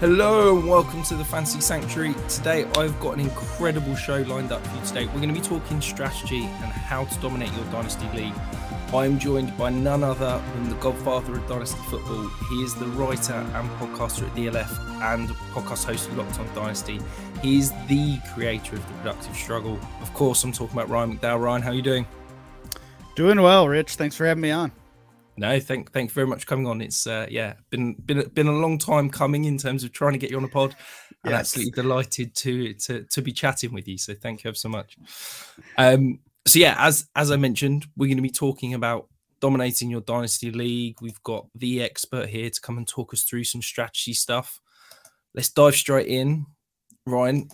Hello and welcome to the Fantasy Sanctuary. Today I've got an incredible show lined up for you today. We're going to be talking strategy and how to dominate your Dynasty League. I'm joined by none other than the godfather of Dynasty Football. He is the writer and podcaster at DLF and podcast host of Locked On Dynasty. He is the creator of The Productive Struggle. Of course, I'm talking about Ryan McDowell. Ryan, how are you doing? Doing well, Rich. Thanks for having me on. No, thank you very much for coming on. It's been a long time coming in terms of trying to get you on a pod. I'm absolutely delighted to be chatting with you. So thank you ever so much. As I mentioned, we're going to be talking about dominating your Dynasty League. We've got the expert here to come and talk us through some strategy stuff. Let's dive straight in. Ryan,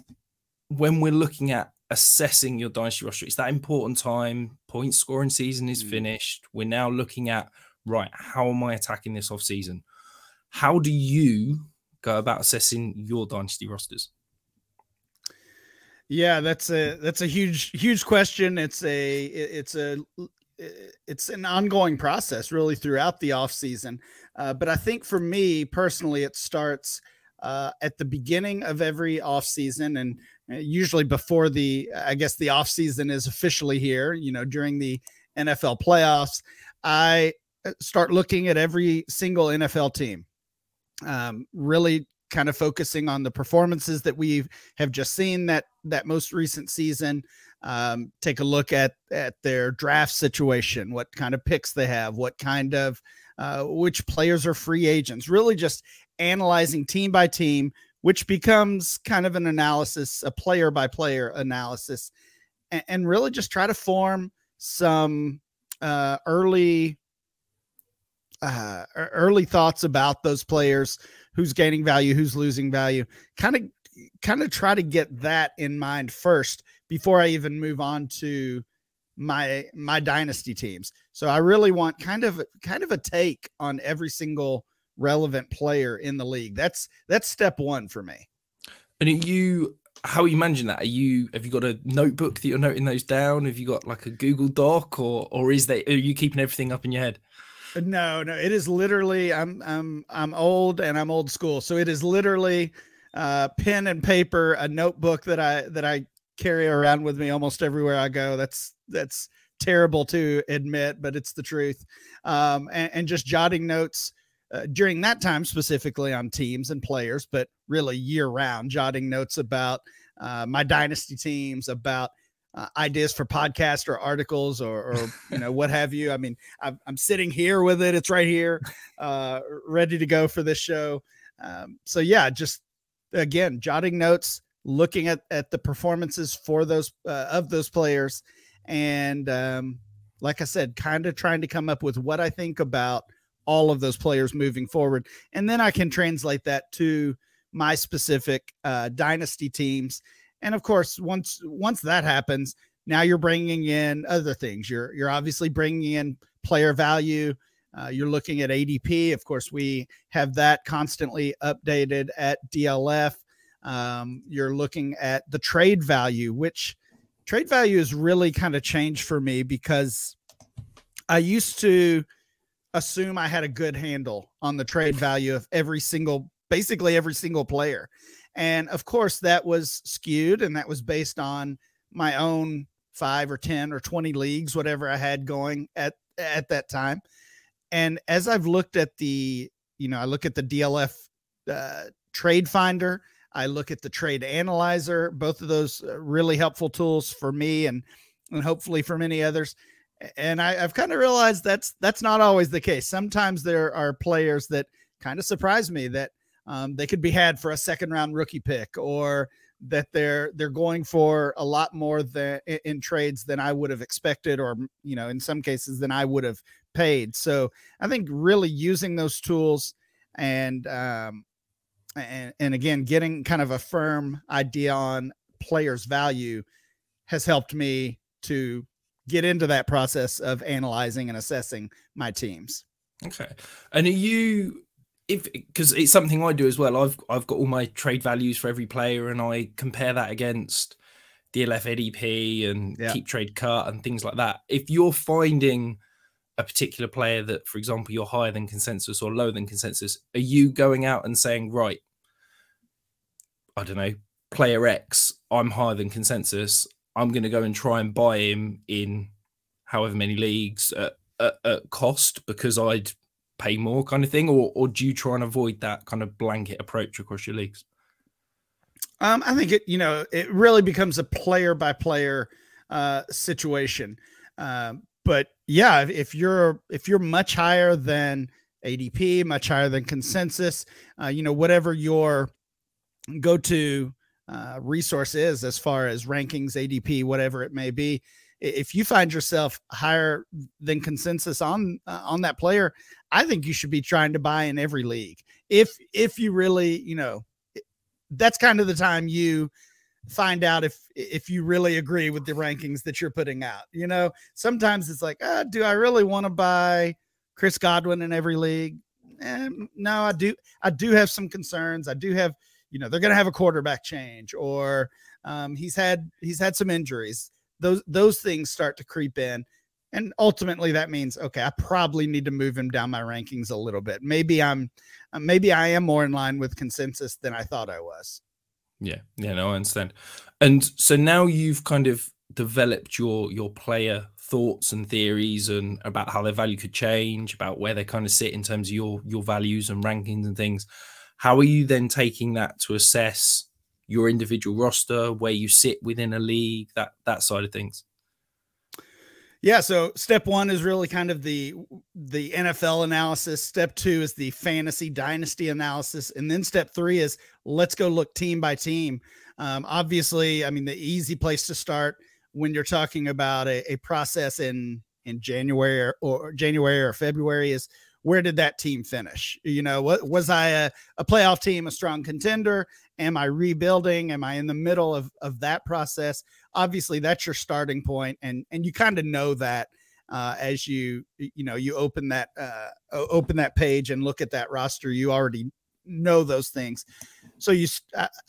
when we're looking at assessing your Dynasty roster, it's that important time. Point scoring season is finished. We're now looking at, right, how am I attacking this off season? How do you go about assessing your Dynasty rosters? Yeah, that's a huge question. It's an ongoing process really throughout the off season. But I think for me personally, it starts at the beginning of every off season, and usually before the off season is officially here, during the NFL playoffs, I start looking at every single NFL team, really kind of focusing on the performances that we have just seen that most recent season. Take a look at their draft situation, what kind of picks they have, what kind of which players are free agents, really just analyzing team by team, which becomes kind of an analysis, a player by player analysis, and really just try to form some early thoughts about those players, who's gaining value, who's losing value, kind of try to get that in mind first before I even move on to my dynasty teams. So I really want kind of a take on every single relevant player in the league. That's step one for me. And how are you managing that? Have you got a notebook that you're noting those down? Have you got like a Google Doc, or are you keeping everything up in your head? No, it is literally, I'm old and I'm old school. So it is literally pen and paper, a notebook that I carry around with me almost everywhere I go. That's terrible to admit, but it's the truth. And just jotting notes during that time, specifically on teams and players, but really year round, jotting notes about my dynasty teams, about ideas for podcasts or articles or what have you. I mean, I'm sitting here with it. It's right here, ready to go for this show. So yeah, just again, jotting notes, looking at the performances for those of those players. And like I said, kind of trying to come up with what I think about all of those players moving forward. And then I can translate that to my specific dynasty teams. And of course, once that happens, now you're bringing in other things. You're obviously bringing in player value. You're looking at ADP. Of course, we have that constantly updated at DLF. You're looking at the trade value, which trade value has really kind of changed for me because I used to assume I had a good handle on the trade value of basically every single player. And of course that was skewed, and that was based on my own 5 or 10 or 20 leagues, whatever I had going at that time. And as I've looked at I look at the DLF trade finder, I look at the trade analyzer, both of those really helpful tools for me and hopefully for many others. And I've kind of realized that's not always the case. Sometimes there are players that kind of surprise me that they could be had for a second round rookie pick, or that they're going for a lot more in trades than I would have expected, or, in some cases than I would have paid. So I think really using those tools and again, getting kind of a firm idea on players' value has helped me to get into that process of analyzing and assessing my teams. Okay. And because it's something I do as well. I've got all my trade values for every player, and I compare that against DLF ADP and keep trade cut and things like that. If you're finding a particular player that, for example, you're higher than consensus or lower than consensus, are you going out and saying, right, I don't know, player X, I'm higher than consensus. I'm going to go and try and buy him in however many leagues at cost because I'd pay more kind of thing? Or do you try and avoid that kind of blanket approach across your leagues? I think it really becomes a player by player situation. But yeah, if you're much higher than ADP, much higher than consensus, whatever your go-to resource is as far as rankings, ADP, whatever it may be, if you find yourself higher than consensus on that player, I think you should be trying to buy in every league. If you really, that's kind of the time you find out if you really agree with the rankings that you're putting out. Sometimes it's like, do I really want to buy Chris Godwin in every league? No, I do have some concerns. I do have, they're going to have a quarterback change, or he's had some injuries. Those things start to creep in. And ultimately that means, okay, I probably need to move him down my rankings a little bit. Maybe I am more in line with consensus than I thought I was. Yeah, no, I understand. And so now you've kind of developed your player thoughts and theories and about how their value could change, about where they kind of sit in terms of your values and rankings and things. How are you then taking that to assess your individual roster, where you sit within a league, that side of things? Yeah. So step one is really kind of the NFL analysis. Step two is the fantasy dynasty analysis. And then step three is let's go look team by team. Obviously, I mean, the easy place to start when you're talking about a process in January or February is, where did that team finish? What was I a playoff team, a strong contender? Am I rebuilding? Am I in the middle of that process? Obviously that's your starting point. And you kind of know that as you open that page and look at that roster, you already know those things. So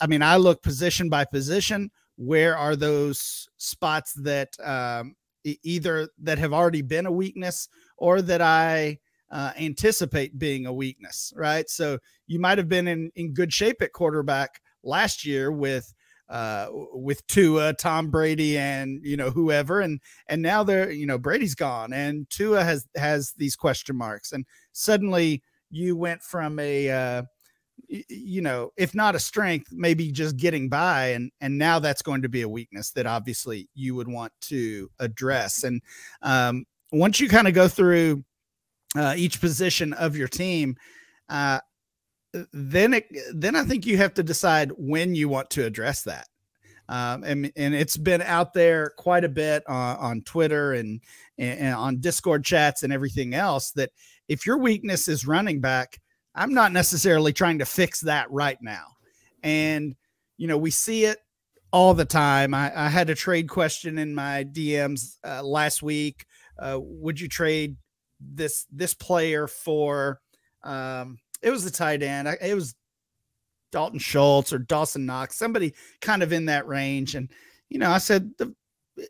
I look position by position. Where are those spots that either that have already been a weakness or that I anticipate being a weakness, right? So you might have been in good shape at quarterback last year with Tua, Tom Brady, and whoever, and now they're Brady's gone and Tua has these question marks, and suddenly you went from a if not a strength, maybe just getting by, and now that's going to be a weakness that obviously you would want to address. And once you kind of go through each position of your team, then I think you have to decide when you want to address that. And it's been out there quite a bit on Twitter and on Discord chats and everything else, that if your weakness is running back, I'm not necessarily trying to fix that right now. And, we see it all the time. I had a trade question in my DMs last week. Would you trade this player for, it was the tight end. It was Dalton Schultz or Dawson Knox, somebody kind of in that range. And, I said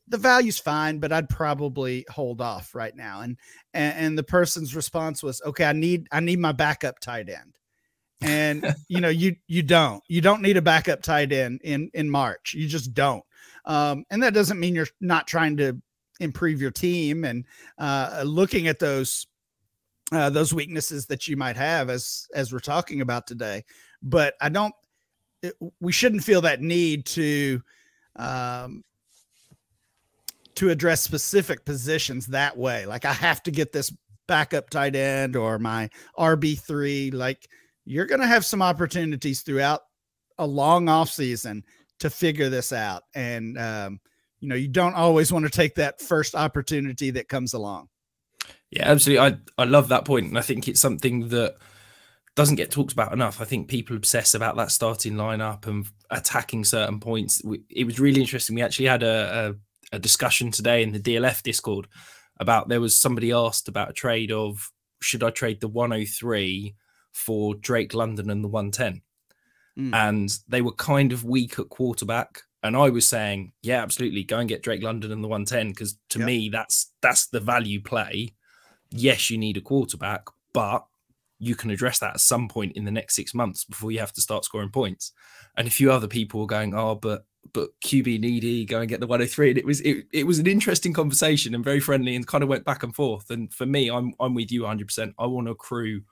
the value's fine, but I'd probably hold off right now. And the person's response was, okay, I need my backup tight end. And, you don't need a backup tight end in March. You just don't. And that doesn't mean you're not trying to improve your team and looking at those weaknesses that you might have as we're talking about today. But we shouldn't feel that need to address specific positions that way. Like, I have to get this backup tight end or my RB3. Like, you're going to have some opportunities throughout a long off season to figure this out. And, you don't always want to take that first opportunity that comes along. Yeah, absolutely. I love that point. And I think it's something that doesn't get talked about enough. I think people obsess about that starting lineup and attacking certain points. It was really interesting. We actually had a discussion today in the DLF Discord about, there was somebody asked about a trade of, should I trade the 103 for Drake London and the 110? And they were kind of weak at quarterback. And I was saying, yeah, absolutely, go and get Drake London and the 110, because to me, that's the value play. Yes, you need a quarterback, but you can address that at some point in the next 6 months before you have to start scoring points. And a few other people were going, oh, but QB needy, go and get the 103. And it was an interesting conversation and very friendly, and kind of went back and forth. And for me, I'm with you 100%. I want to accrue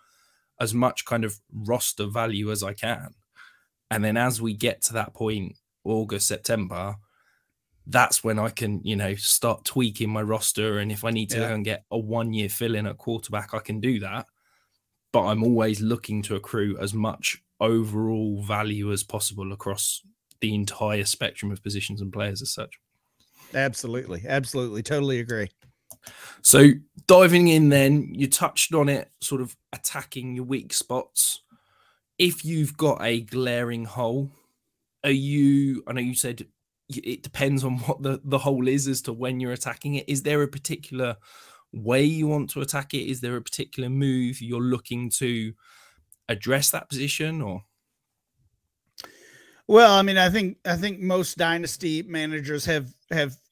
as much kind of roster value as I can. And then as we get to that point, August, September, that's when I can, start tweaking my roster. And if I need to go and get a 1-year fill-in at quarterback, I can do that. But I'm always looking to accrue as much overall value as possible across the entire spectrum of positions and players as such. Absolutely. Absolutely. Totally agree. So diving in then, you touched on it, sort of attacking your weak spots. If you've got a glaring hole, I know you said it depends on what the hole is as to when you're attacking it. Is there a particular way you want to attack it? Is there a particular move you're looking to address that position, or? Well, I mean, I think most dynasty managers have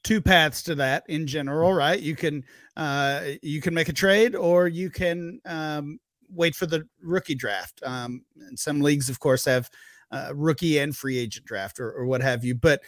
two paths to that in general, right? You can make a trade, or you can wait for the rookie draft. And some leagues, of course, have rookie and free agent draft or what have you. But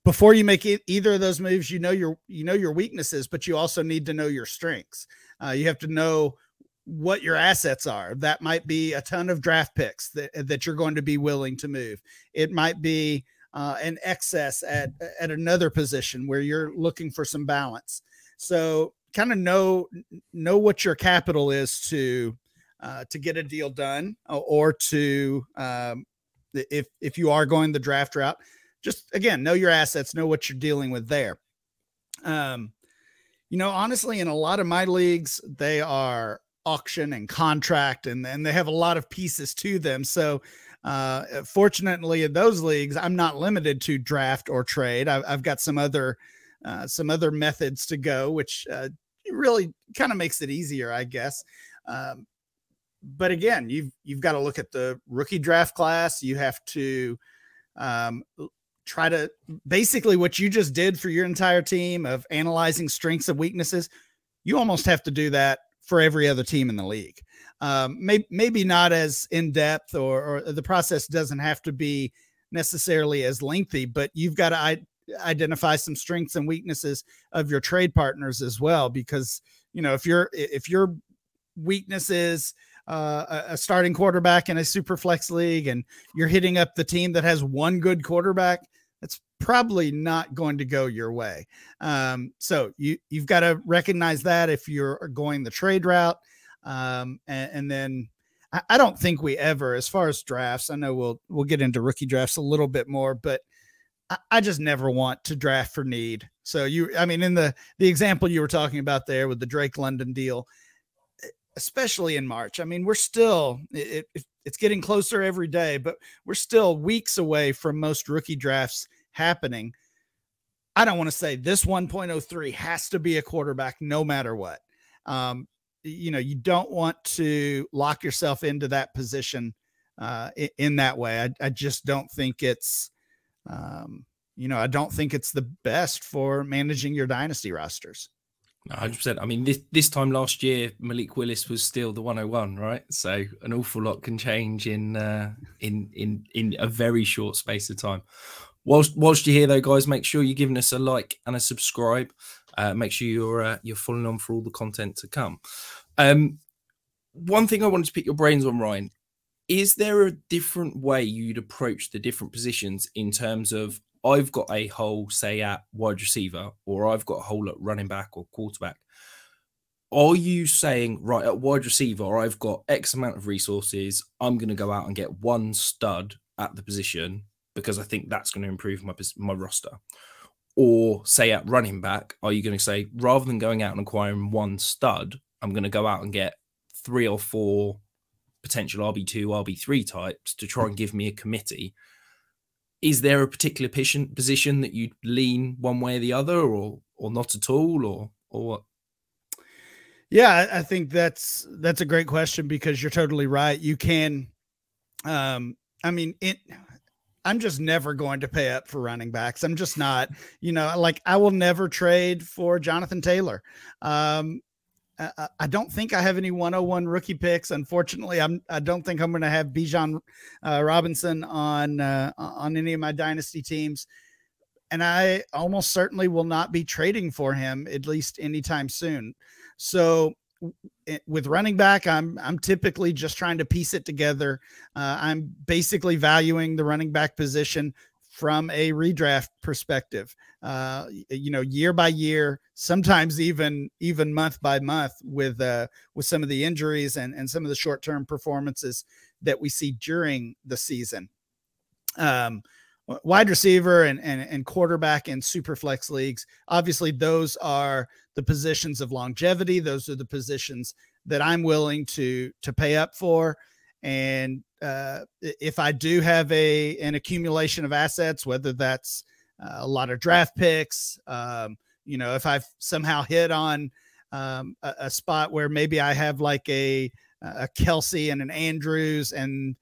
before you make either of those moves, you know your weaknesses, but you also need to know your strengths. You have to know what your assets are. That might be a ton of draft picks that you're going to be willing to move. It might be an excess at another position where you're looking for some balance. So kind of know what your capital is to get a deal done, or to if you are going the draft route, just again, know your assets, know what you're dealing with there. Honestly, in a lot of my leagues, they are auction and contract, and they have a lot of pieces to them. So fortunately, in those leagues, I'm not limited to draft or trade. I've got some other methods to go, which really kind of makes it easier, I guess. But again, you've got to look at the rookie draft class. You have to try to basically what you just did for your entire team of analyzing strengths and weaknesses. You almost have to do that for every other team in the league. Maybe not as in depth, or the process doesn't have to be necessarily as lengthy, but you've got to identify some strengths and weaknesses of your trade partners as well. Because, if your weakness is a starting quarterback in a super flex league, and you're hitting up the team that has one good quarterback, that's probably not going to go your way. So you've got to recognize that if you're going the trade route. And then I don't think we ever, as far as drafts, I know we'll get into rookie drafts a little bit more, but I just never want to draft for need. So in the example you were talking about there with the Drake London deal, especially in March, we're still, it's getting closer every day, but we're still weeks away from most rookie drafts happening. I don't want to say this 1.03 has to be a quarterback no matter what. You don't want to lock yourself into that position in that way. I just don't think it's, I don't think it's the best for managing your dynasty rosters. 100%. This time last year, Malik Willis was still the 101, right? So an awful lot can change in a very short space of time. Whilst you're here, though, guys, make sure you're giving us a like and a subscribe. Make sure you're following on for all the content to come. One thing I wanted to pick your brains on, Ryan, is there a different way you'd approach the different positions in terms of, I've got a hole, say, at wide receiver, or I've got a hole at running back or quarterback. Are you saying, right, at wide receiver, I've got X amount of resources, I'm going to go out and get one stud at the position because I think that's going to improve my roster? Or say at running back, are you going to say, rather than going out and acquiring one stud, I'm going to go out and get 3 or 4 potential RB2, RB3 types to try and give me a committee? Is there a particular position that you'd lean one way or the other, or not at all, or what? Yeah, I think that's a great question, because you're totally right. You can, I'm just never going to pay up for running backs. I'm just not, I will never trade for Jonathan Taylor. I don't think I have any 101 rookie picks. Unfortunately, I don't think I'm going to have Bijan Robinson on any of my dynasty teams. And I almost certainly will not be trading for him, at least anytime soon. So with running back, I'm typically just trying to piece it together. I'm basically valuing the running back position from a redraft perspective, year by year, sometimes even month by month with some of the injuries and some of the short-term performances that we see during the season. Wide receiver and quarterback in super flex leagues. Obviously those are the positions of longevity. Those are the positions that I'm willing to pay up for. And if I do have an accumulation of assets, whether that's a lot of draft picks, if I've somehow hit on a spot where maybe I have like a Kelsey and an Andrews, and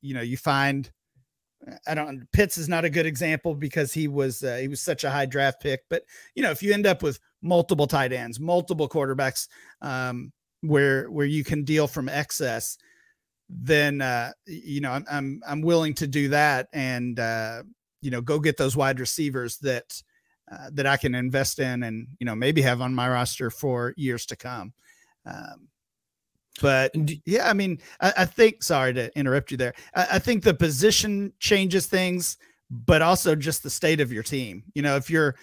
you find, Pitts is not a good example because he was such a high draft pick, but if you end up with multiple tight ends, multiple quarterbacks, where you can deal from excess, then I'm willing to do that and go get those wide receivers that I can invest in and maybe have on my roster for years to come. But yeah, I mean, I think, sorry to interrupt you there. I think the position changes things, but also just the state of your team. If you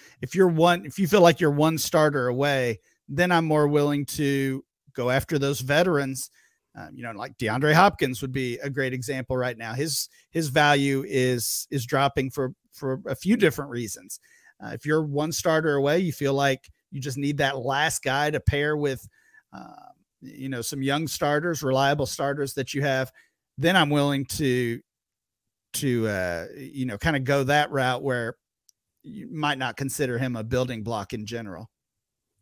feel like you're one starter away, then I'm more willing to go after those veterans. Like DeAndre Hopkins would be a great example right now. His value is dropping for a few different reasons. If you're one starter away, you feel like you just need that last guy to pair with, some young starters, reliable starters that you have, then I'm willing to kind of go that route where you might not consider him a building block in general.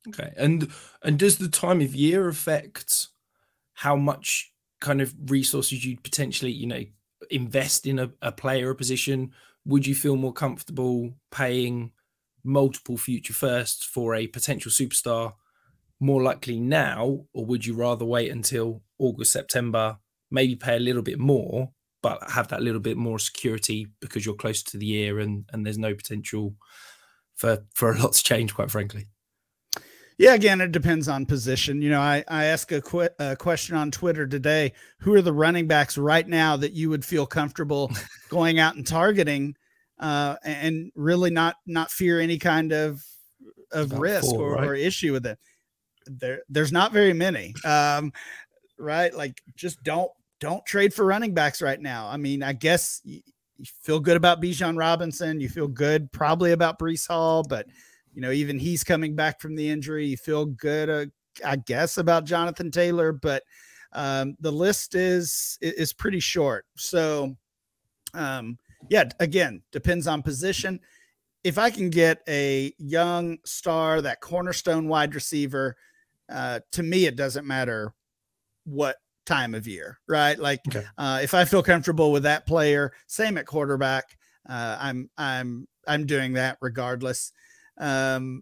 Okay. And does the time of year affect how much kind of resources you'd potentially, invest in a player or position? Would you feel more comfortable paying multiple future firsts for a potential superstar more likely now, or would you rather wait until August, September, maybe pay a little bit more, but have that little bit more security because you're close to the year and there's no potential for a lot to change, quite frankly? Yeah, again, it depends on position. I asked a question on Twitter today. Who are the running backs right now that you would feel comfortable going out and targeting and really not fear any kind of risk or issue with it? There's not very many, right? Like, just don't trade for running backs right now. I mean, I guess you feel good about Bijan Robinson. You feel good probably about Breece Hall, but even he's coming back from the injury. You feel good, I guess, about Jonathan Taylor, but the list is pretty short. So, yeah, again, depends on position. If I can get a young star, that cornerstone wide receiver, to me, it doesn't matter what time of year, right? Like, okay. If I feel comfortable with that player, same at quarterback, I'm doing that regardless. As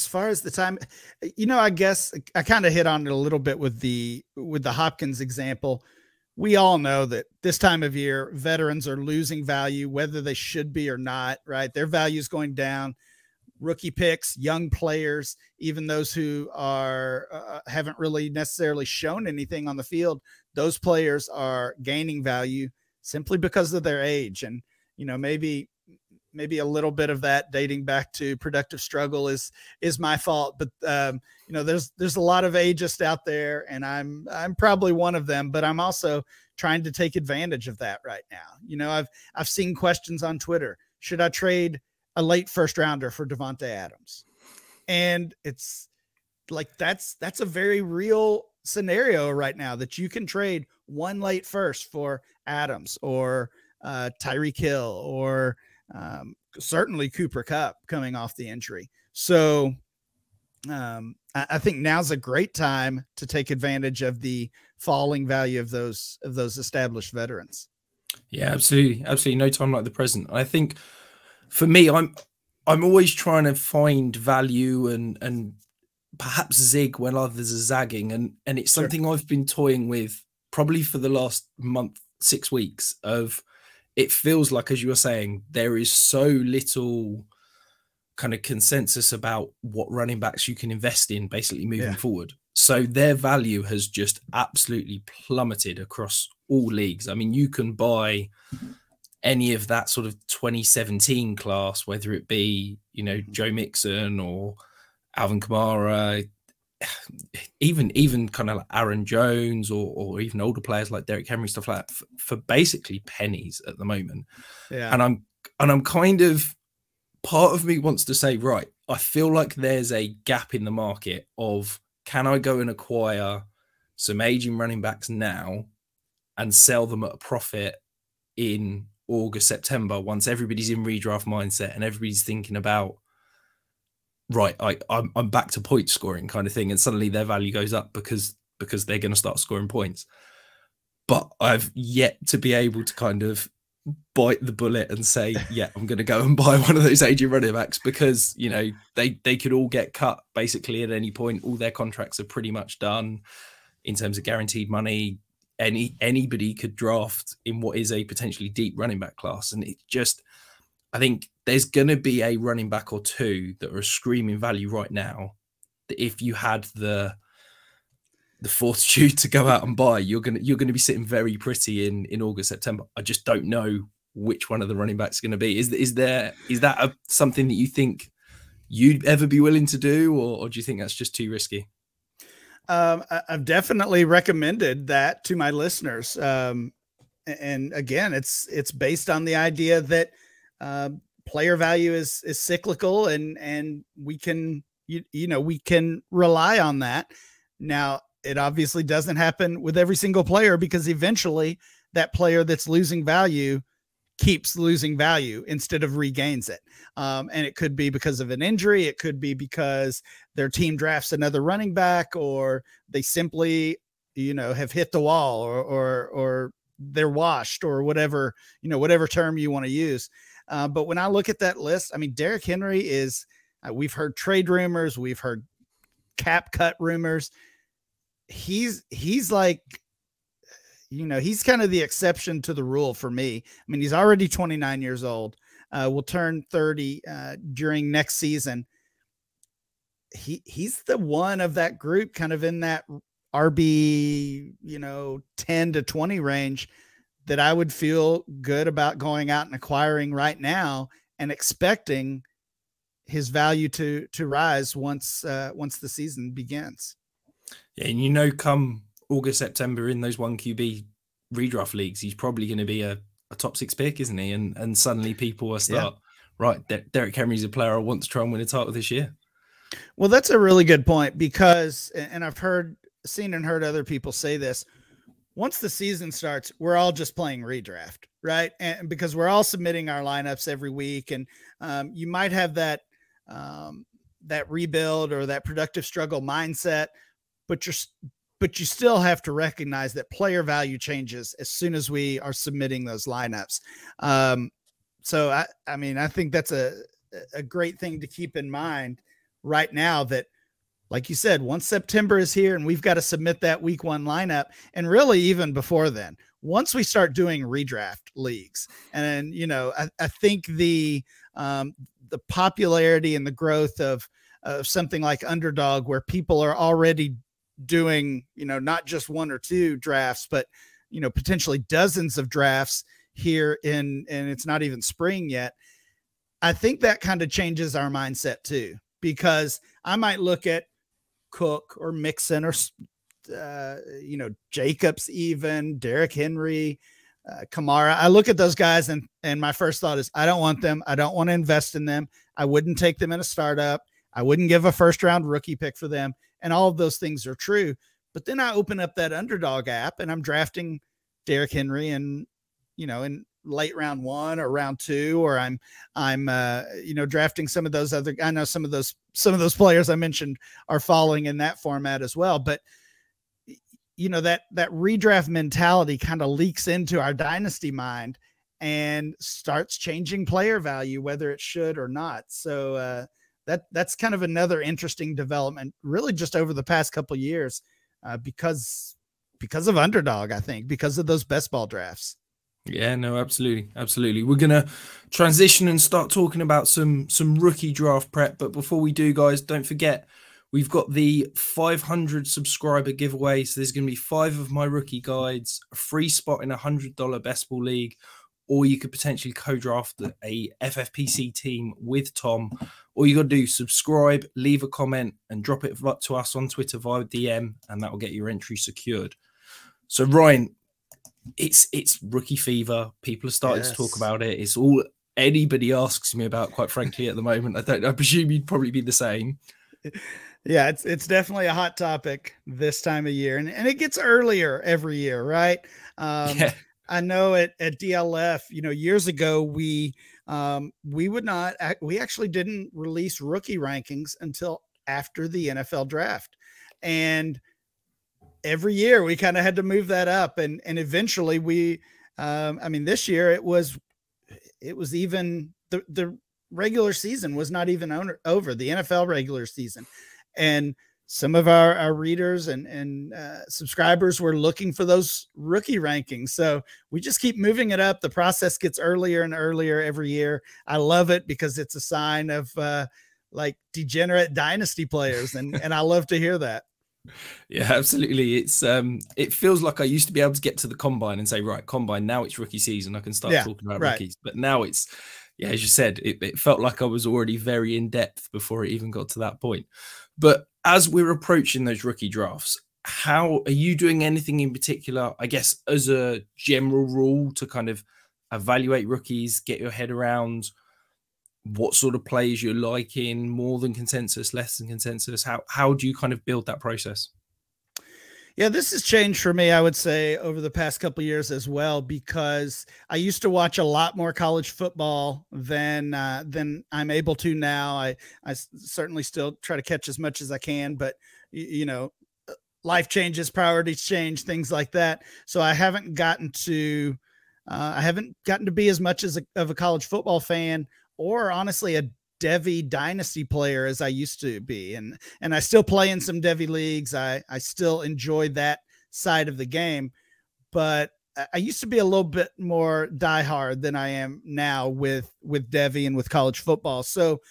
far as the time, I guess I kind of hit on it a little bit with the Hopkins example. We all know that this time of year, veterans are losing value, whether they should be or not, right? Their value is going down. Rookie picks, young players, even those who are haven't really necessarily shown anything on the field, those players are gaining value simply because of their age. And, maybe a little bit of that dating back to productive struggle is my fault, but there's a lot of ageist out there, and I'm probably one of them, but I'm also trying to take advantage of that right now. I've seen questions on Twitter. Should I trade a late first rounder for Devontae Adams? And it's like, that's a very real scenario right now, that you can trade one late first for Adams or Tyreek Hill or certainly Cooper Kupp coming off the injury. So I think now's a great time to take advantage of the falling value of those established veterans. Yeah, absolutely. Absolutely. No time like the present. I think for me, I'm always trying to find value and perhaps zig when others are zagging. And it's something I've been toying with probably for the last month, 6 weeks of, it feels like, as you were saying, there is so little kind of consensus about what running backs you can invest in basically moving forward. So their value has just absolutely plummeted across all leagues. I mean, you can buy any of that sort of 2017 class, whether it be, you know, Joe Mixon or Alvin Kamara, even kind of like Aaron Jones or even older players like Derrick Henry, stuff like that, for basically pennies at the moment. Yeah. And I'm kind of, part of me wants to say, right, I feel like there's a gap in the market of, can I go and acquire some aging running backs now and sell them at a profit in August, September, once everybody's in redraft mindset and everybody's thinking about, right, I'm back to point scoring kind of thing, and suddenly their value goes up because they're going to start scoring points. But I've yet to be able to kind of bite the bullet and say, yeah, I'm going to go and buy one of those aging running backs, because, you know, they could all get cut basically at any point. All their contracts are pretty much done in terms of guaranteed money. Anybody could draft in what is a potentially deep running back class. And it just, I think there's going to be a running back or two that are screaming value right now, that if you had the fortitude to go out and buy, you're gonna be sitting very pretty in August, September. I just don't know which one of the running backs is going to be. Is that something that you think you'd ever be willing to do, or do you think that's just too risky? I've definitely recommended that to my listeners. And again, it's based on the idea that player value is cyclical, and we can, we can rely on that. Now, it obviously doesn't happen with every single player, because eventually that player that's losing value keeps losing value instead of regains it. And it could be because of an injury. It could be because their team drafts another running back, or they simply, have hit the wall, or they're washed, or whatever, whatever term you want to use. But when I look at that list, I mean, Derrick Henry is, we've heard trade rumors, we've heard cap cut rumors. He's like, he's kind of the exception to the rule for me. I mean, he's already 29 years old. Will turn 30 during next season. He's the one of that group, kind of in that RB, 10 to 20 range, that I would feel good about going out and acquiring right now, and expecting his value to rise once the season begins. Yeah, and come August, September, in those 1 QB redraft leagues, he's probably going to be a top 6 pick, isn't he? And suddenly people will start, right, Derrick Henry's a player I want to try and win a title this year. Well, that's a really good point, because, and I've seen and heard other people say this, once the season starts, we're all just playing redraft, right? And because we're all submitting our lineups every week, and you might have that rebuild or that productive struggle mindset, but you still have to recognize that player value changes as soon as we are submitting those lineups. So I mean, I think that's a great thing to keep in mind right now, that, like you said, once September is here and we've got to submit that week 1 lineup, and really even before then, once we start doing redraft leagues, and I think the popularity and the growth of something like Underdog, where people are already doing, not just 1 or 2 drafts, but, potentially dozens of drafts here and it's not even spring yet. I think that kind of changes our mindset too, because I might look at Cook or Mixon or, Jacobs, even Derrick Henry, Kamara. I look at those guys and my first thought is, I don't want them. I don't want to invest in them. I wouldn't take them in a startup. I wouldn't give a first-round rookie pick for them. And all of those things are true. But then I open up that Underdog app and I'm drafting Derrick Henry in late round 1 or round 2, or I'm drafting some of those other, I know some of those players I mentioned are falling in that format as well. But that redraft mentality kind of leaks into our dynasty mind. and starts changing player value, whether it should or not. So that's kind of another interesting development, really just over the past couple of years, because of Underdog, I think, because of those best ball drafts. Yeah, no, absolutely. Absolutely. We're going to transition and start talking about some rookie draft prep. But before we do, guys, don't forget, we've got the 500 subscriber giveaway. So there's going to be 5 of my rookie guides, a free spot in a $100 best ball league, or you could potentially co-draft a FFPC team with Tom. All you got to do, subscribe, leave a comment, and drop it up to us on Twitter via DM, and that will get your entry secured. So, Ryan, it's rookie fever. People are starting to talk about it. It's all anybody asks me about, quite frankly, at the moment. I presume you'd probably be the same. Yeah, it's definitely a hot topic this time of year, and it gets earlier every year, right? Yeah. I know at DLF, years ago, we actually didn't release rookie rankings until after the NFL draft. And every year we kind of had to move that up. And eventually this year it was even the regular season was not even over, the NFL regular season. And some of our readers and subscribers were looking for those rookie rankings. So we just keep moving it up. The process gets earlier and earlier every year. I love it because it's a sign of like degenerate dynasty players. And I love to hear that. Yeah, absolutely. It's it feels like I used to be able to get to the combine and say, right, combine, now it's rookie season. I can start talking about rookies. But now it's, yeah, as you said, it felt like I was already very in depth before it even got to that point. But as we're approaching those rookie drafts, how are you doing anything in particular, I guess, as a general rule to kind of evaluate rookies, get your head around what sort of players you're liking, more than consensus, less than consensus? How do you kind of build that process? Yeah, this has changed for me, I would say, over the past couple of years as well, because I used to watch a lot more college football than I'm able to now. I certainly still try to catch as much as I can, but life changes, priorities change, things like that. So I haven't gotten to be as much of a college football fan, or honestly a Devy dynasty player as I used to be. And I still play in some Devy leagues. I still enjoy that side of the game, but I used to be a little bit more diehard than I am now with Devy and with college football. So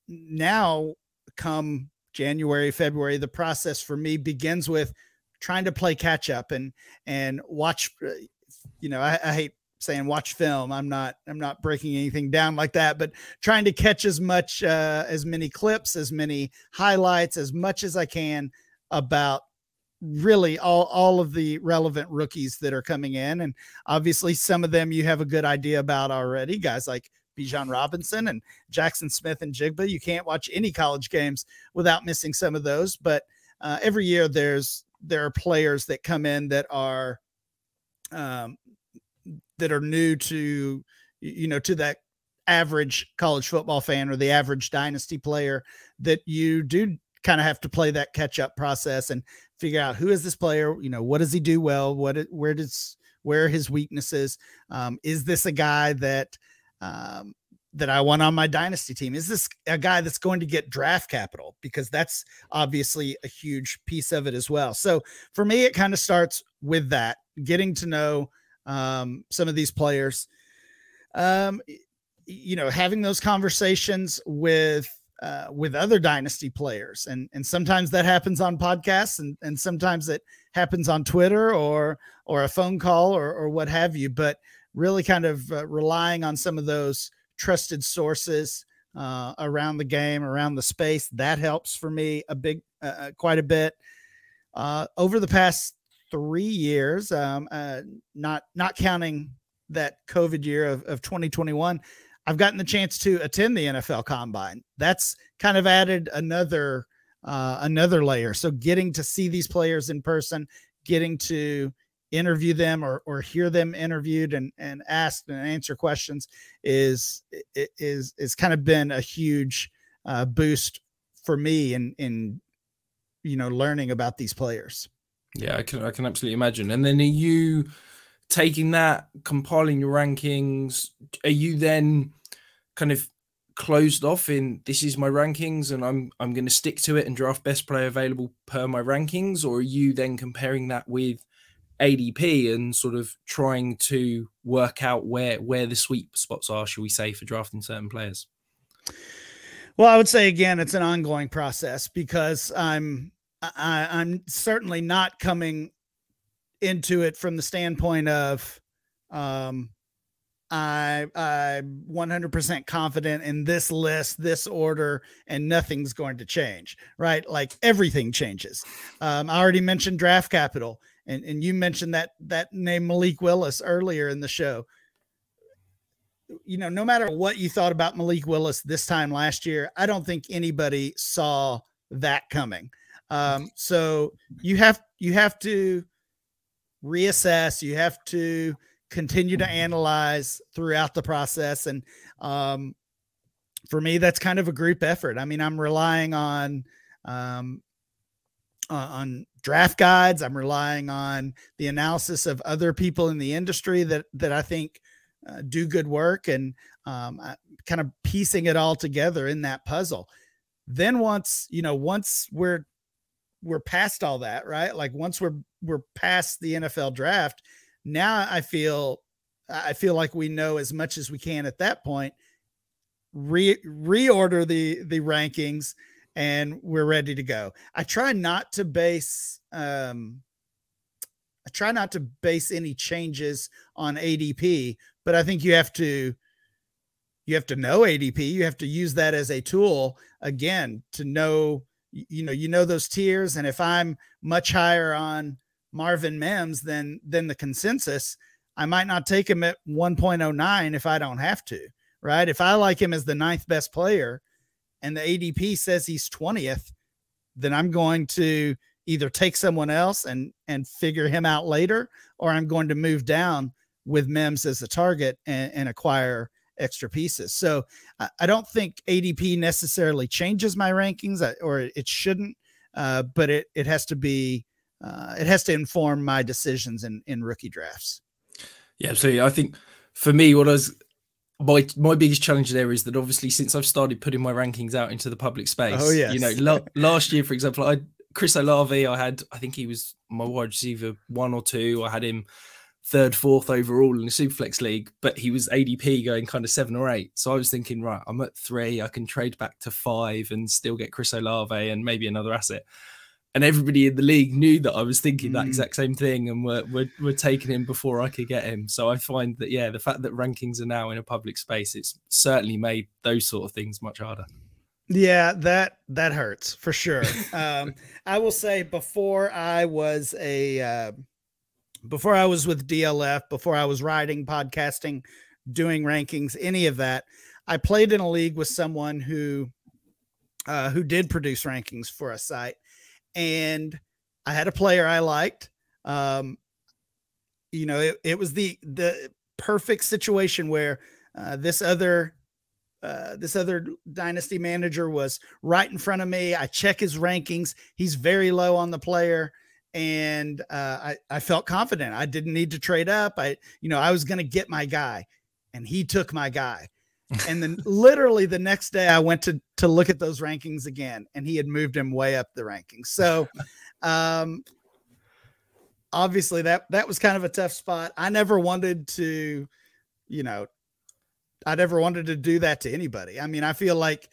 now come January, February, the process for me begins with trying to play catch up and watch, I hate saying watch film. I'm not breaking anything down like that, but trying to catch as many clips, as many highlights, as much as I can about really all of the relevant rookies that are coming in. And obviously some of them you have a good idea about already, guys like Bijan Robinson and Jackson Smith and Jigba. You can't watch any college games without missing some of those, but every year there are players that come in that are new to, to that average college football fan or the average dynasty player, that you do kind of have to play that catch up process and figure out who is this player, what does he do well? Where are his weaknesses? Is this a guy that I want on my dynasty team? Is this a guy that's going to get draft capital? Because that's obviously a huge piece of it as well. So for me, it kind of starts with that, getting to know some of these players, having those conversations with other dynasty players. And sometimes that happens on podcasts and sometimes it happens on Twitter or a phone call or what have you, but really kind of relying on some of those trusted sources around the game, around the space. That helps for me quite a bit. Over the past 3 years, not counting that COVID year of 2021, I've gotten the chance to attend the NFL Combine. That's kind of added another layer. So getting to see these players in person, getting to interview them or hear them interviewed and asked and answer questions is kind of been a huge boost for me in learning about these players. Yeah, I can absolutely imagine. And then are you taking that, compiling your rankings, are you then kind of closed off in this is my rankings and I'm going to stick to it and draft best player available per my rankings? Or are you then comparing that with ADP and sort of trying to work out where the sweet spots are, shall we say, for drafting certain players? Well, I would say again, it's an ongoing process, because I'm certainly not coming into it from the standpoint of I'm 100% confident in this list, this order, and nothing's going to change, right? Like everything changes. I already mentioned draft capital, and you mentioned that name Malik Willis earlier in the show. You know, no matter what you thought about Malik Willis this time last year, I don't think anybody saw that coming. So you have to reassess, you have to continue to analyze throughout the process. And for me, that's kind of a group effort. I mean, I'm relying on draft guides. I'm relying on the analysis of other people in the industry that I think do good work, and kind of piecing it all together in that puzzle. Then once we're past all that, right? Like once we're past the NFL draft, now I feel like we know as much as we can at that point, reorder the rankings, and we're ready to go. I try not to base any changes on ADP, but I think you have to know ADP. You have to use that as a tool, again, to know, those tiers. And if I'm much higher on Marvin Mims than the consensus, I might not take him at 1.09 if I don't have to, right? If I like him as the 9th best player and the ADP says he's 20th, then I'm going to either take someone else and figure him out later, or I'm going to move down with Mims as a target and acquire extra pieces. So I don't think ADP necessarily changes my rankings, or it shouldn't, but it has to be, it has to inform my decisions in rookie drafts. Yeah, absolutely. I think for me, my biggest challenge there is that obviously since I've started putting my rankings out into the public space, oh, yes. Last year, for example, Chris Olave, I think he was my wide receiver 1 or 2. I had him 3rd, 4th overall in the Superflex League, but he was ADP going kind of 7 or 8. So I was thinking, right, I'm at 3. I can trade back to 5 and still get Chris Olave and maybe another asset. And everybody in the league knew that I was thinking that exact same thing, and we're taking him before I could get him. So I find that, yeah, the fact that rankings are now in a public space, it's certainly made those sort of things much harder. Yeah, that hurts for sure. I will say before I was with DLF, before I was writing, podcasting, doing rankings, any of that, I played in a league with someone who did produce rankings for a site, and I had a player I liked. It was the perfect situation where this other dynasty manager was right in front of me. I check his rankings. He's very low on the player. And I felt confident. I didn't need to trade up. I was going to get my guy, and he took my guy. And then literally the next day I went to look at those rankings again, and he had moved him way up the rankings. So obviously that was kind of a tough spot. I never wanted to do that to anybody. I mean, I feel like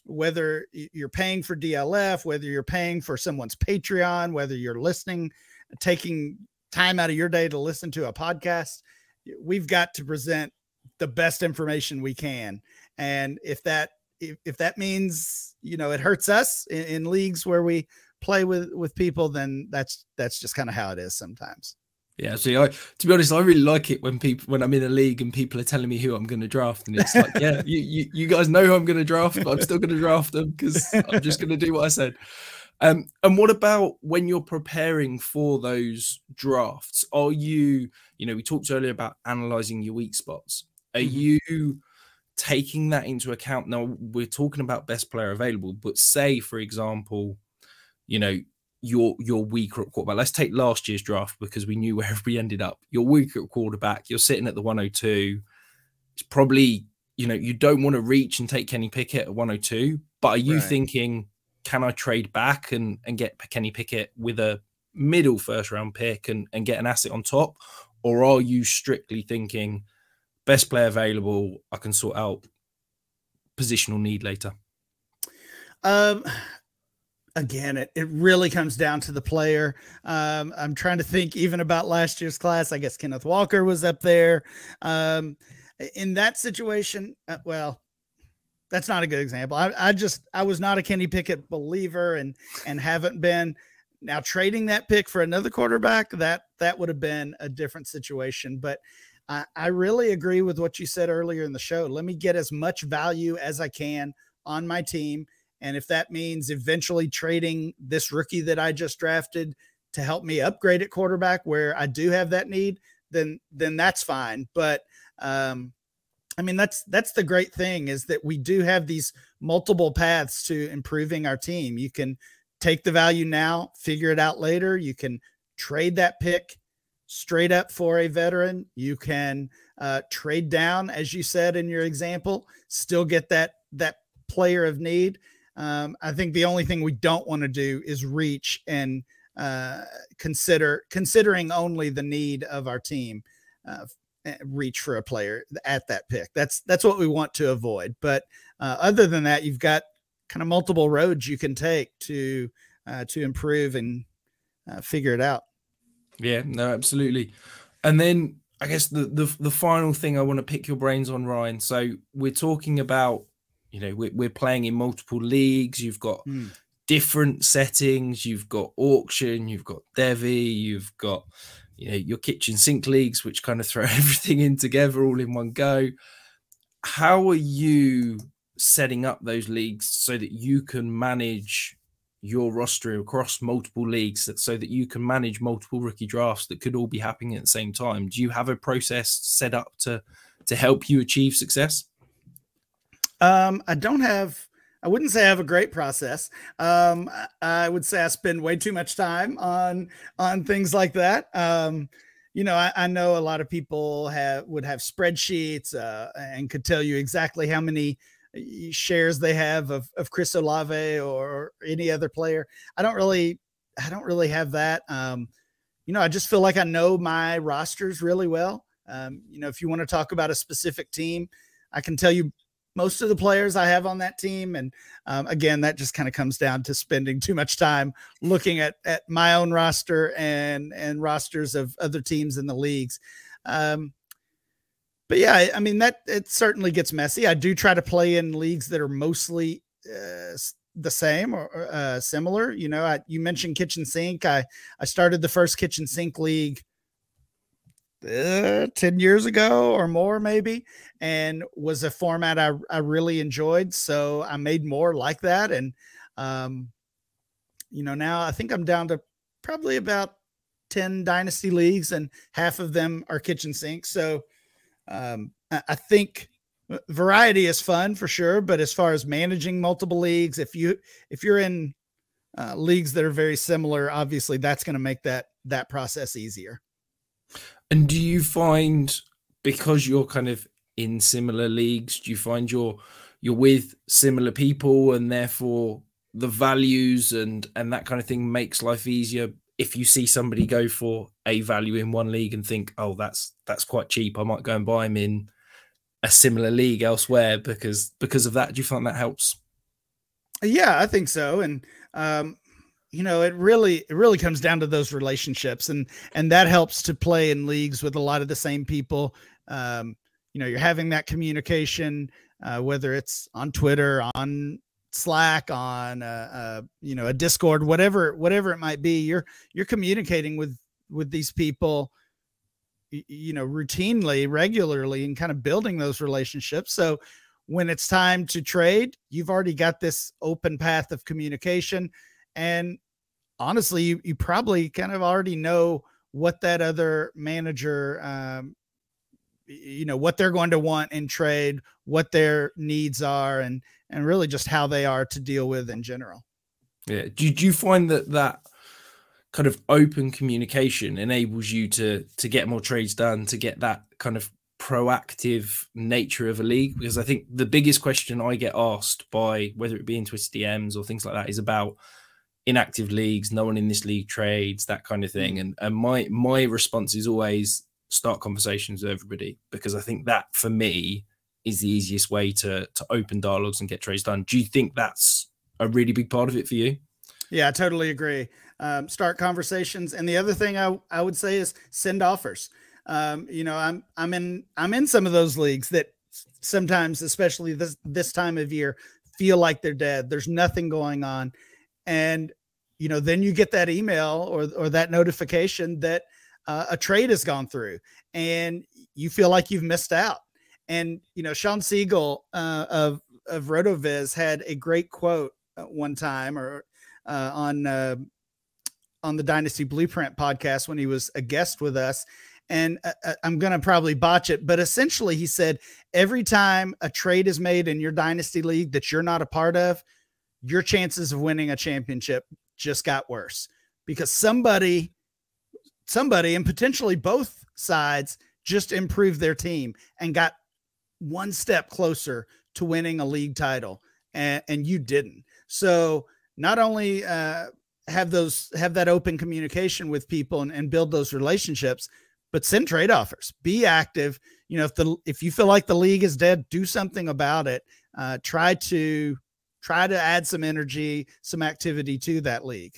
whether you're paying for DLF, whether you're paying for someone's Patreon, whether you're listening, taking time out of your day to listen to a podcast, we've got to present the best information we can. And if that means, it hurts us in leagues where we play with people, then that's just kind of how it is sometimes. Yeah, so to be honest, I really like it when I'm in a league and people are telling me who I'm going to draft, and it's like, yeah, you guys know who I'm going to draft, but I'm still going to draft them because I'm just going to do what I said. And what about when you're preparing for those drafts? Are you, we talked earlier about analyzing your weak spots. Are you taking that into account? Now, we're talking about best player available, but say, for example, you're weaker at quarterback. Let's take last year's draft because we knew where we ended up. You're weaker at quarterback. You're sitting at the 102. It's probably, you don't want to reach and take Kenny Pickett at 102, but are you thinking, can I trade back and get Kenny Pickett with a middle first round pick and get an asset on top? Or are you strictly thinking best player available, I can sort out positional need later? Again, it really comes down to the player. I'm trying to think even about last year's class. I guess Kenneth Walker was up there. In that situation, well, that's not a good example. I was not a Kenny Pickett believer and haven't been. Now trading that pick for another quarterback, that would have been a different situation. But I really agree with what you said earlier in the show. Let me get as much value as I can on my team. And if that means eventually trading this rookie that I just drafted to help me upgrade at quarterback where I do have that need, then that's fine. But I mean, that's the great thing is that we do have these multiple paths to improving our team. You can take the value now, figure it out later. You can trade that pick straight up for a veteran. You can trade down, as you said in your example, still get that player of need. I think the only thing we don't want to do is reach and considering only the need of our team, reach for a player at that pick. That's what we want to avoid. But other than that, you've got kind of multiple roads you can take to improve and figure it out. Yeah, no, absolutely. And then I guess the final thing I want to pick your brains on, Ryan. So we're talking about, we're playing in multiple leagues. You've got different settings. You've got auction. You've got Devy. You've got, your kitchen sink leagues, which kind of throw everything in together all in one go. How are you setting up those leagues so that you can manage your roster across multiple leagues, so that you can manage multiple rookie drafts that could all be happening at the same time? Do you have a process set up to help you achieve success? I wouldn't say I have a great process. I would say I spend way too much time on things like that. I know a lot of people would have spreadsheets and could tell you exactly how many shares they have of Chris Olave or any other player. I don't really have that. I just feel like I know my rosters really well. If you want to talk about a specific team, I can tell you most of the players I have on that team. And again, that just kind of comes down to spending too much time looking at my own roster and rosters of other teams in the leagues. But yeah, I mean, it certainly gets messy. I do try to play in leagues that are mostly the same or similar. You mentioned kitchen sink. I started the first kitchen sink league 10 years ago or more maybe, and was a format I really enjoyed. So I made more like that. And, now I think I'm down to probably about 10 dynasty leagues and half of them are kitchen sinks. So I think variety is fun for sure. But as far as managing multiple leagues, if you're in leagues that are very similar, obviously that's going to make that process easier. And do you find, because you're kind of in similar leagues, do you find you're with similar people and therefore the values and that kind of thing makes life easier? If you see somebody go for a value in one league and think, oh, that's quite cheap, I might go and buy him in a similar league elsewhere because of that. Do you find that helps? Yeah, I think so. And, it really comes down to those relationships and that helps to play in leagues with a lot of the same people. You're having that communication, whether it's on Twitter, on Slack, on, a Discord, whatever it might be, you're communicating with these people, routinely, regularly, and kind of building those relationships. So when it's time to trade, you've already got this open path of communication. And honestly, you probably kind of already know what that other manager, what they're going to want in trade, what their needs are, and really just how they are to deal with in general. Yeah. Do you find that kind of open communication enables you to get more trades done, to get that kind of proactive nature of a league. Because I think the biggest question I get asked by, whether it be in Twitter DMs or things like that, is about inactive leagues, no one in this league trades, that kind of thing. And my response is always start conversations with everybody, because I think that for me is the easiest way to open dialogues and get trades done. Do you think that's a really big part of it for you? Yeah, I totally agree. Start conversations. And the other thing I would say is send offers. You know, I'm in some of those leagues that sometimes, especially this time of year, feel like they're dead. There's nothing going on. And, you know, then you get that email or that notification that a trade has gone through and you feel like you've missed out. And, you know, Sean Siegel of RotoViz had a great quote one time on the Dynasty Blueprint podcast when he was a guest with us. And I'm going to probably botch it, but essentially he said, every time a trade is made in your Dynasty league that you're not a part of, your chances of winning a championship just got worse, because somebody and potentially both sides just improved their team and got one step closer to winning a league title, and you didn't. So not only have that open communication with people and build those relationships, but send trade offers, be active. You know, if you feel like the league is dead, do something about it. Try to add some energy, some activity to that league.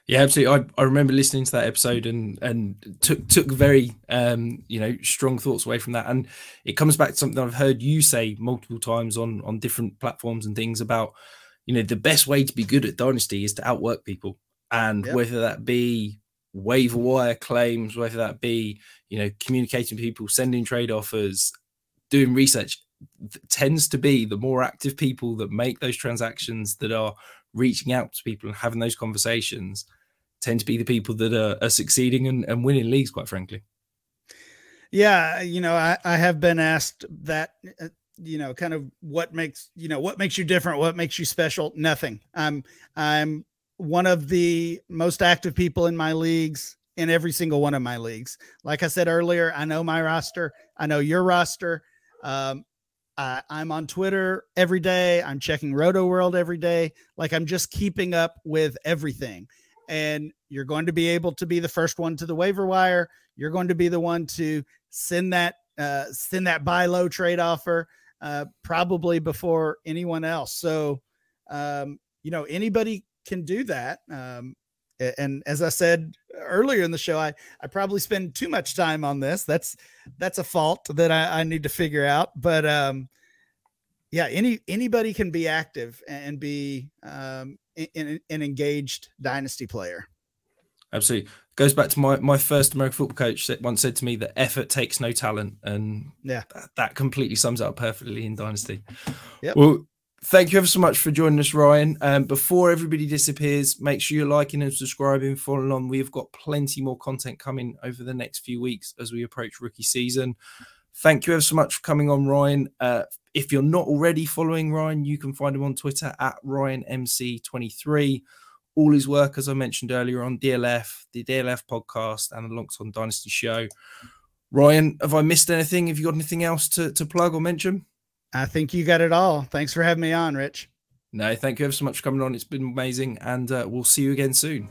Yeah, absolutely. I remember listening to that episode and took very you know, strong thoughts away from that. And it comes back to something I've heard you say multiple times on different platforms and things about, you know, the best way to be good at Dynasty is to outwork people. And whether that be waiver wire claims, whether that be, you know, communicating with people, sending trade offers, doing research, tends to be the more active people that make those transactions, that are reaching out to people and having those conversations, tend to be the people that are succeeding and winning leagues, quite frankly. Yeah. You know, I have been asked that, you know, kind of what makes you different, what makes you special? Nothing. I'm one of the most active people in my leagues, in every single one of my leagues. Like I said earlier, I know my roster. I know your roster. I'm on Twitter every day. I'm checking Roto World every day. Like, I'm just keeping up with everything. And you're going to be able to be the first one to the waiver wire. You're going to be the one to send that buy low trade offer, probably before anyone else. So, you know, anybody can do that. And as I said earlier in the show, I probably spend too much time on this. That's a fault that I need to figure out. But yeah, anybody can be active and be an engaged Dynasty player. Absolutely. Goes back to my first American football coach that once said to me that effort takes no talent. And yeah, that completely sums it up perfectly in Dynasty. Yep. Well, thank you ever so much for joining us, Ryan. Before everybody disappears, make sure you're liking and subscribing, following on. We've got plenty more content coming over the next few weeks as we approach rookie season. Thank you ever so much for coming on, Ryan. If you're not already following Ryan, you can find him on Twitter at RyanMC23. All his work, as I mentioned earlier, on DLF, the DLF podcast, and the Locked On Dynasty show. Ryan, have I missed anything? Have you got anything else to plug or mention? I think you got it all. Thanks for having me on, Rich. No, thank you ever so much for coming on. It's been amazing, and we'll see you again soon.